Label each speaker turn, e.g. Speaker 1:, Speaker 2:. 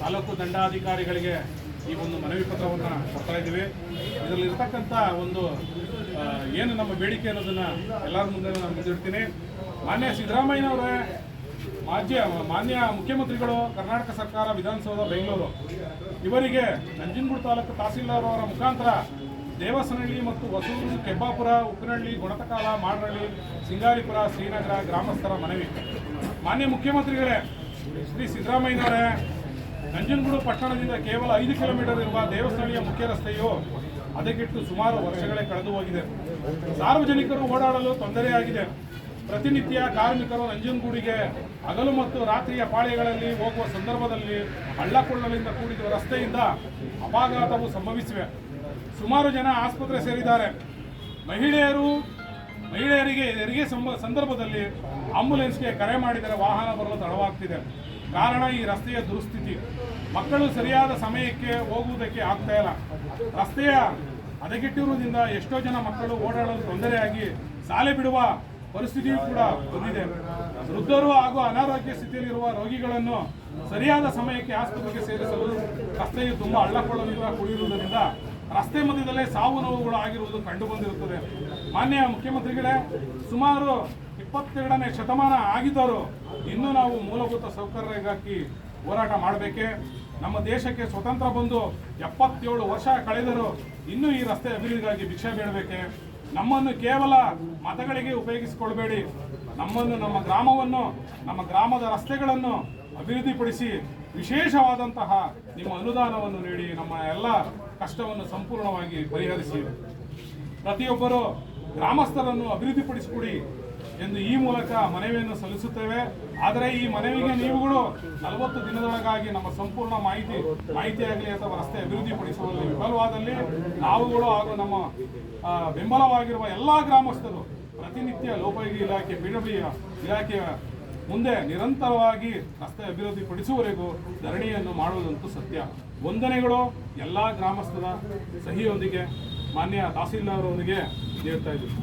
Speaker 1: ತಾಲೂಕು ದಂಡಾಧಿಕಾರಿಗಳಿಗೆ ಈ ಒಂದು ಮನವಿ ಪತ್ರವನ್ನು ಕೊಡ್ತಾ ಇದ್ದೀವಿ. ಇದರಲ್ಲಿರ್ತಕ್ಕಂಥ ಒಂದು ಏನು ನಮ್ಮ ಬೇಡಿಕೆ ಅನ್ನೋದನ್ನು ಎಲ್ಲರ ಮುಂದೆ ನಾನು ಮುಂದಿಡ್ತೀನಿ. ಮಾನ್ಯ ಸಿದ್ದರಾಮಯ್ಯನವರೇ, ಮಾನ್ಯ ಮುಖ್ಯಮಂತ್ರಿಗಳು, ಕರ್ನಾಟಕ ಸರ್ಕಾರ, ವಿಧಾನಸೌಧ ಬೆಂಗಳೂರು ಇವರಿಗೆ ನಂಜನಗೂಡು ತಾಲೂಕು ತಹಸೀಲ್ದಾರ್ ಅವರ ಮುಖಾಂತರ ದೇವಸನಹಳ್ಳಿ ಮತ್ತು ಹೊಸೂರು, ಕೆಬ್ಬಾಪುರ, ಉಪ್ಪಿನಹಳ್ಳಿ, ಗುಣತಕಾಲ, ಮಾಡರಳ್ಳಿ, ಸಿಂಗಾರಿಪುರ, ಶ್ರೀನಗರ ಗ್ರಾಮಸ್ಥರ ಮನವಿ. ಮಾನ್ಯ ಮುಖ್ಯಮಂತ್ರಿಗಳೇ, ಶ್ರೀ ಸಿದ್ದರಾಮಯ್ಯನವರೇ, ನಂಜನಗೂಡು ಪಟ್ಟಣದಿಂದ ಕೇವಲ 5 ಕಿಲೋಮೀಟರ್ ಇರುವ ದೇವಸ್ಥಳೀಯ ಮುಖ್ಯ ರಸ್ತೆಯು ಹದಗೆಟ್ಟು ಸುಮಾರು ವರ್ಷಗಳೇ ಕಳೆದು ಹೋಗಿದೆ. ಸಾರ್ವಜನಿಕರು ಓಡಾಡಲು ತೊಂದರೆಯಾಗಿದೆ. ಪ್ರತಿನಿತ್ಯ ಕಾರ್ಮಿಕರು ನಂಜನಗೂಡಿಗೆ ಹಗಲು ಮತ್ತು ರಾತ್ರಿಯ ಪಾಳ್ಯಗಳಲ್ಲಿ ಹೋಗುವ ಸಂದರ್ಭದಲ್ಲಿ ಹಳ್ಳಕೊಳ್ಳಲಿಂದ ಕೂಡಿದ ರಸ್ತೆಯಿಂದ ಅಪಘಾತವು ಸಂಭವಿಸಿವೆ. ಸುಮಾರು ಜನ ಆಸ್ಪತ್ರೆ ಸೇರಿದ್ದಾರೆ. ಮಹಿಳೆಯರಿಗೆ ಹೆರಿಗೆ ಸಂದರ್ಭದಲ್ಲಿ ಆಂಬ್ಯುಲೆನ್ಸ್ಗೆ ಕರೆ ಮಾಡಿದರೆ ವಾಹನ ಬರಲು ತಡವಾಗ್ತಿದೆ. ಕಾರಣ ಈ ರಸ್ತೆಯ ದುಸ್ಥಿತಿ. ಮಕ್ಕಳು ಸರಿಯಾದ ಸಮಯಕ್ಕೆ ಹೋಗುವುದಕ್ಕೆ ಆಗ್ತಾ ಇಲ್ಲ. ರಸ್ತೆಯ ಹದಗೆಟ್ಟಿರುವುದರಿಂದ ಎಷ್ಟೋ ಜನ ಮಕ್ಕಳು ಓಡಾಡಲು ತೊಂದರೆಯಾಗಿ ಶಾಲೆ ಬಿಡುವ ಪರಿಸ್ಥಿತಿಯೂ ಕೂಡ ಬಂದಿದೆ. ವೃದ್ಧರು ಹಾಗೂ ಅನಾರೋಗ್ಯ ಸ್ಥಿತಿಯಲ್ಲಿರುವ ರೋಗಿಗಳನ್ನು ಸರಿಯಾದ ಸಮಯಕ್ಕೆ ಆಸ್ಪತ್ರೆಗೆ ಸೇರಿಸಲು ರಸ್ತೆಯು ತುಂಬ ಹಳ್ಳಕೊಳ್ಳಲಿಂದ ಕೂಡಿರುವುದರಿಂದ ರಸ್ತೆ ಮಧ್ಯದಲ್ಲೇ ಸಾವು ನೋವುಗಳು ಆಗಿರುವುದು ಕಂಡುಬಂದಿರುತ್ತದೆ. ಮಾನ್ಯ ಮುಖ್ಯಮಂತ್ರಿಗಳೇ, ಸುಮಾರು 22ನೇ ಶತಮಾನ ಆಗಿದ್ದರೂ ಇನ್ನೂ ನಾವು ಮೂಲಭೂತ ಸೌಕರ್ಯಕ್ಕಾಗಿ ಹೋರಾಟ ಮಾಡಬೇಕೆ? ನಮ್ಮ ದೇಶಕ್ಕೆ ಸ್ವತಂತ್ರ ಬಂದು 77 ವರ್ಷ ಕಳೆದರೂ ಇನ್ನೂ ಈ ರಸ್ತೆ ಅಭಿವೃದ್ಧಿಗಾಗಿ ಭಿಕ್ಷೆ ಬೇಡಬೇಕೆ? ನಮ್ಮನ್ನು ಕೇವಲ ಮತಗಳಿಗೆ ಉಪಯೋಗಿಸಿಕೊಳ್ಬೇಡಿ. ನಮ್ಮನ್ನು, ನಮ್ಮ ಗ್ರಾಮವನ್ನು, ನಮ್ಮ ಗ್ರಾಮದ ರಸ್ತೆಗಳನ್ನು ಅಭಿವೃದ್ಧಿಪಡಿಸಿ ವಿಶೇಷವಾದಂತಹ ನಿಮ್ಮ ಅನುದಾನವನ್ನು ನೀಡಿ ನಮ್ಮ ಎಲ್ಲ ಕಷ್ಟವನ್ನು ಸಂಪೂರ್ಣವಾಗಿ ಪರಿಹರಿಸಿ. ಪ್ರತಿಯೊಬ್ಬರು ಗ್ರಾಮಸ್ಥರನ್ನು ಅಭಿವೃದ್ಧಿಪಡಿಸಿಕೊಡಿ ಎಂದು ಈ ಮೂಲಕ ಮನವಿಯನ್ನು ಸಲ್ಲಿಸುತ್ತೇವೆ. ಆದರೆ ಈ ಮನವಿಗೆ ನೀವುಗಳು 40 ದಿನದೊಳಗಾಗಿ ನಮ್ಮ ಸಂಪೂರ್ಣ ಮಾಹಿತಿಯಾಗಲಿ ಅಥವಾ ರಸ್ತೆ ಅಭಿವೃದ್ಧಿಪಡಿಸುವಲ್ಲಿ ವಿಫಲವಾದಲ್ಲಿ ನಾವುಗಳು ಹಾಗೂ ನಮ್ಮ ಬೆಂಬಲವಾಗಿರುವ ಎಲ್ಲ ಗ್ರಾಮಸ್ಥರು ಪ್ರತಿನಿತ್ಯ ಲೋಕೋಪಯೋಗಿ ಇಲಾಖೆ, PWD ಇಲಾಖೆಯ ಮುಂದೆ ನಿರಂತರವಾಗಿ ರಸ್ತೆ ಅಭಿವೃದ್ಧಿಪಡಿಸುವವರೆಗೂ ಧರಣಿಯನ್ನು ಮಾಡುವುದಂತೂ ಸತ್ಯ. ವಂದನೆಗಳು ಎಲ್ಲ ಗ್ರಾಮಸ್ಥರ ಸಹಿಯೊಂದಿಗೆ ಮಾನ್ಯ ತಹಸೀಲ್ದಾರ್ ಅವರಿಗೆ ನೀಡ್ತಾ ಇದ್ದೀವಿ.